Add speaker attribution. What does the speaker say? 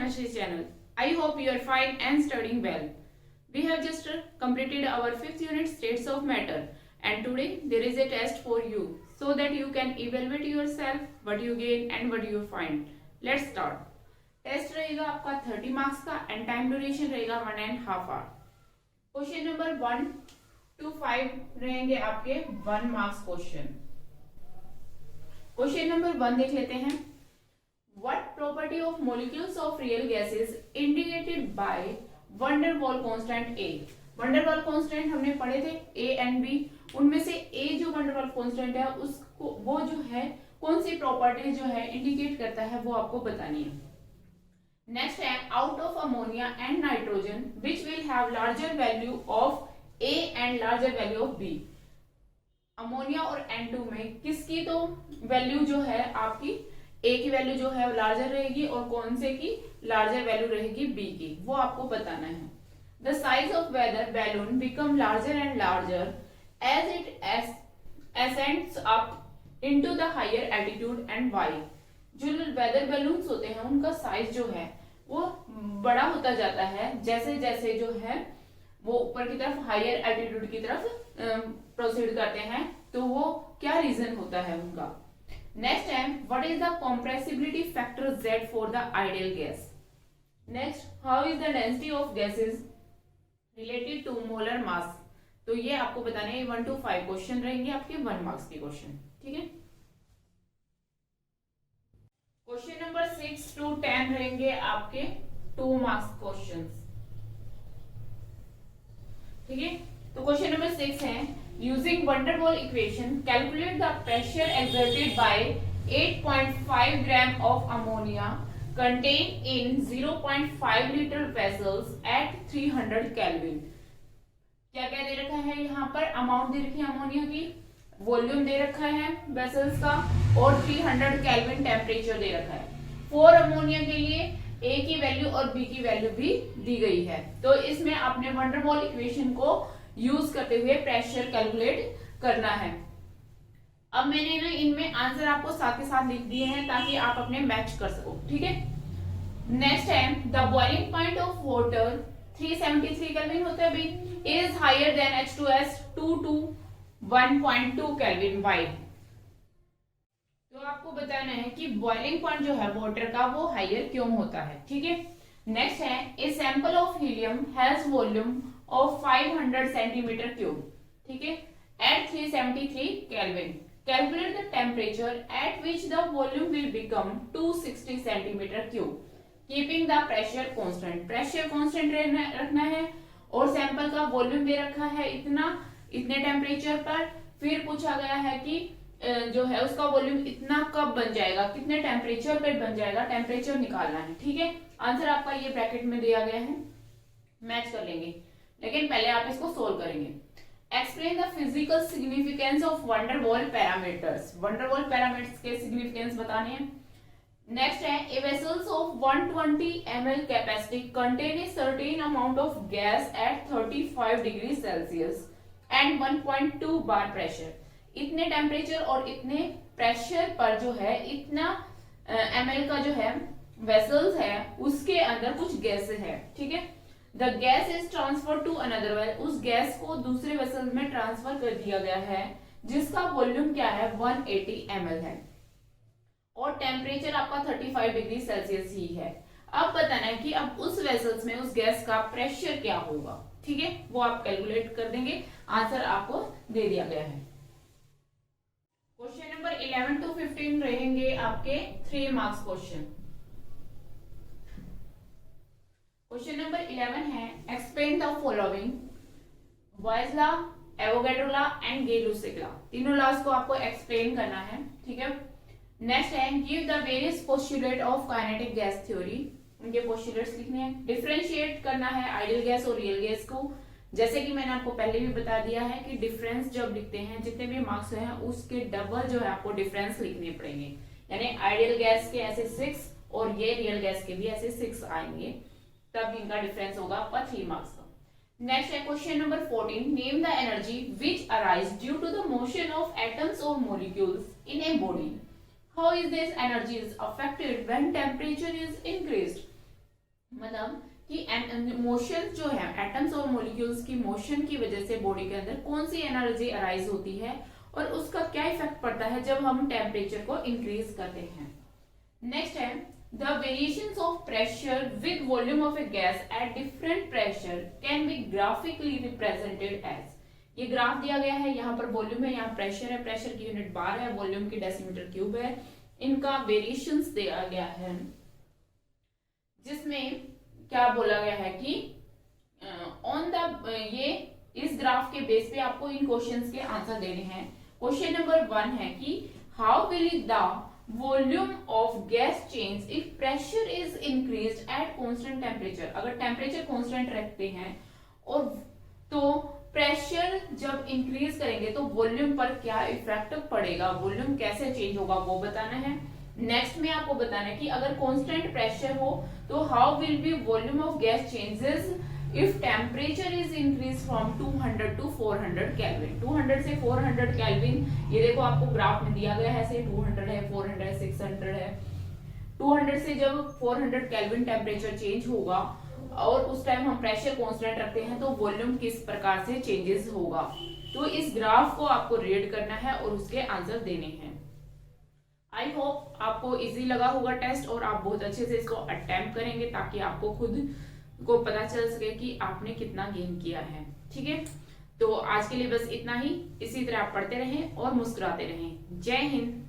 Speaker 1: chemistry channel. I hope you are fine and studying well. We have just completed our 5th unit states of matter and today there is a test for you so that you can evaluate yourself what you gain and what you find. Let's start. Test रहेगा आपका 30 marks का and time duration रहेगा 1.5 our. Question number 1 to 5 रहेंगे आपके 1 marks question. Question number 1 देख लेते हैं. What property of molecules of real gases indicated by van der Waals constant A? van der Waals constant हमने पढ़े थे A and B. उनमें से A जो van der Waals constant है उसको वो जो है कौन सी प्रॉपर्टी जो है इंडिकेट करता है वो आपको बतानी है. नेक्स्ट है out of ammonia and nitrogen which will have larger value of A and larger value of B. Ammonia और N2 में किसकी तो वैल्यू जो है आपकी A की वैल्यू जो है लार्जर रहेगी और कौन से की लार्जर वैल्यू रहेगी B की, वो आपको बताना है. The size of weather balloon become larger and larger as it ascends up into the higher altitude and why. जो वेदर बैलून्स होते हैं उनका साइज जो है वो बड़ा होता जाता है जैसे जैसे जो है वो ऊपर की तरफ हायर एल्टीट्यूड की तरफ प्रोसीड करते हैं. तो वो क्या रीजन होता है उनका. नेक्स्ट है what is the compressibility factor Z for the ideal gas. Next how is the density of gases related to molar mass. तो ये आपको बताने हैं. 1 to 5 क्वेश्चन रहेंगे आपके 1 मार्क्स के क्वेश्चन. ठीक है. क्वेश्चन नंबर 6 to 10 रहेंगे आपके 2 मार्क्स क्वेश्चन. ठीक है. तो क्वेश्चन नंबर 6 है using van der Waals equation calculate the pressure exerted by 8.5 gram of ammonia contain in 0.5 litre vessels at 300 kelvin. क्या क्या दे रखा है यहाँ पर. अमाउंट दे रखी है अमोनिया की, वॉल्यूम दे रखा है वेसल्स का और 300 केल्विन टेम्परेचर दे रखा है. फॉर अमोनिया के लिए A की वैल्यू और B की वैल्यू भी दी गई है. तो इसमें आपने van der Waals इक्वेशन को यूज करते हुए प्रेशर कैलकुलेट करना है. अब मैंने ना इनमें आंसर आपको साथ के साथ लिख दिए हैं ताकि आप अपने मैच कर सको. ठीक है. नेक्स्ट है the boiling point of water 373 kelvin होता है अभी is higher than H2S 2 to 1.2 kelvin. Why. तो आपको बताना है कि बॉइलिंग पॉइंट जो है वाटर का वो हायर क्यों होता है. ठीक है. नेक्स्ट है a sample of helium has volume of 500 centimetre cube. ठीक है. At 373 kelvin. Calculate the temperature at which the volume will become 260 centimetre cube keeping the pressure constant. Pressure constant रखना है और सैंपल का वॉल्यूम दे रखा है इतने टेम्परेचर पर. फिर पूछा गया है कि जो है उसका वॉल्यूम इतना कब बन जाएगा, कितने टेम्परेचर पर बन जाएगा, टेम्परेचर निकालना है. ठीक है. आंसर आपका ये ब्रैकेट में दिया गया है, मैच कर लेंगे. लेकिन पहले आप इसको सोल्व करेंगे. Explain the physical significance of van der Waals parameters. van der Waals parameters के सिग्निफिकेंस बताने हैं. नेक्स्ट है a vessels of 120 ml capacity contain a certain amount of gas at 35 degree Celsius and 1.2 bar pressure. इतने temperature और इतने pressure पर जो है इतना ml का जो है वेसल्स है उसके अंदर कुछ गैस है. ठीक है. The gas is transfer to another well. उस गैस को दूसरे वेसल में ट्रांसफर कर दिया गया है जिसका वॉल्यूम क्या है 180 ml है और टेम्परेचर आपका 35 डिग्री सेल्सियस ही है. अब बताना है कि अब उस वेसल्स में उस गैस का प्रेशर क्या होगा. ठीक है. वो आप कैलकुलेट कर देंगे. आंसर आपको दे दिया गया है. क्वेश्चन नंबर 11 to 15 रहेंगे आपके 3 मार्क्स क्वेश्चन. क्वेश्चन नंबर 11 है explain the following. Boyle's law, Avogadro law and Gay Lussac law. तीनों लॉज को आपको एक्सप्लेन करना है. ठीक है. नेक्स्ट है give the various postulate of kinetic gas theory. उनके पोस्टुलेट्स लिखने हैं. डिफरेंशिएट करना है आइडियल गैस और रियल गैस को. जैसे कि मैंने आपको पहले भी बता दिया है कि डिफरेंस जब लिखते हैं जितने भी मार्क्स हैं उसके डबल जो है आपको डिफरेंस लिखने पड़ेंगे. यानी आइडियल गैस के ऐसे 6 और ये रियल गैस के भी ऐसे 6 आएंगे तब इनका डिफरेंस होगा आपका 3 मार्क्स का. नेक्स्ट है question number 14 name the energy which arise due to the motion of atoms और molecules in a body. How is this energy is affected when temperature is increased. मतलब कि मोशन जो है atoms और molecules की motion की वजह से बॉडी के अंदर कौन सी एनर्जी अराइज होती है और उसका क्या इफेक्ट पड़ता है जब हम टेम्परेचर को इंक्रीज करते हैं। नेक्स्ट है the variations of pressure with volume of a gas at different pressure can be graphically represented as. ये ग्राफ दिया गया है, यहाँ पर वॉल्यूम है, यहाँ प्रेशर है, प्रेशर की यूनिट बार है, वॉल्यूम की डेसीमीटर क्यूब है, इनका वेरिएशंस दिया गया है, जिसमें क्या बोला गया है कि ऑन द ये इस ग्राफ के बेस पे आपको इन क्वेश्चंस के आंसर देने हैं। क्वेश्चन नंबर 1 है कि how will the volume of gas change if pressure is increased at constant temperature. अगर टेम्परेचर कांस्टेंट रखते हैं और तो प्रेशर जब इंक्रीज करेंगे तो वॉल्यूम पर क्या इफेक्ट पड़ेगा, वॉल्यूम कैसे चेंज होगा वो बताना है। नेक्स्ट में आपको बताना है कि अगर कांस्टेंट प्रेशर हो तो how will be volume of gas changes if temperature is increase from 200 to 400 kelvin. 200 से 400 केल्विन, ये देखो आपको ग्राफ में दिया गया है, ऐसे 200 है, 400 है, 600 है। 200 से जब 400 केल्विन टेम्परेचर चेंज होगा और उस टाइम हम प्रेशर कांस्टेंट रखते हैं तो वॉल्यूम किस प्रकार से चेंजेस होगा। तो इस ग्राफ को आपको रीड करना है और उसके आंसर देने हैं। आई होप आपको इजी लगा होगा टेस्ट और आप बहुत अच्छे से इसको अटेम्प्ट करेंगे ताकि आपको खुद को पता चल सके कि आपने कितना गेन किया है। ठीक है, तो आज के लिए बस इतना ही। इसी तरह आप पढ़ते रहें और मुस्कुराते रहें। जय हिंद।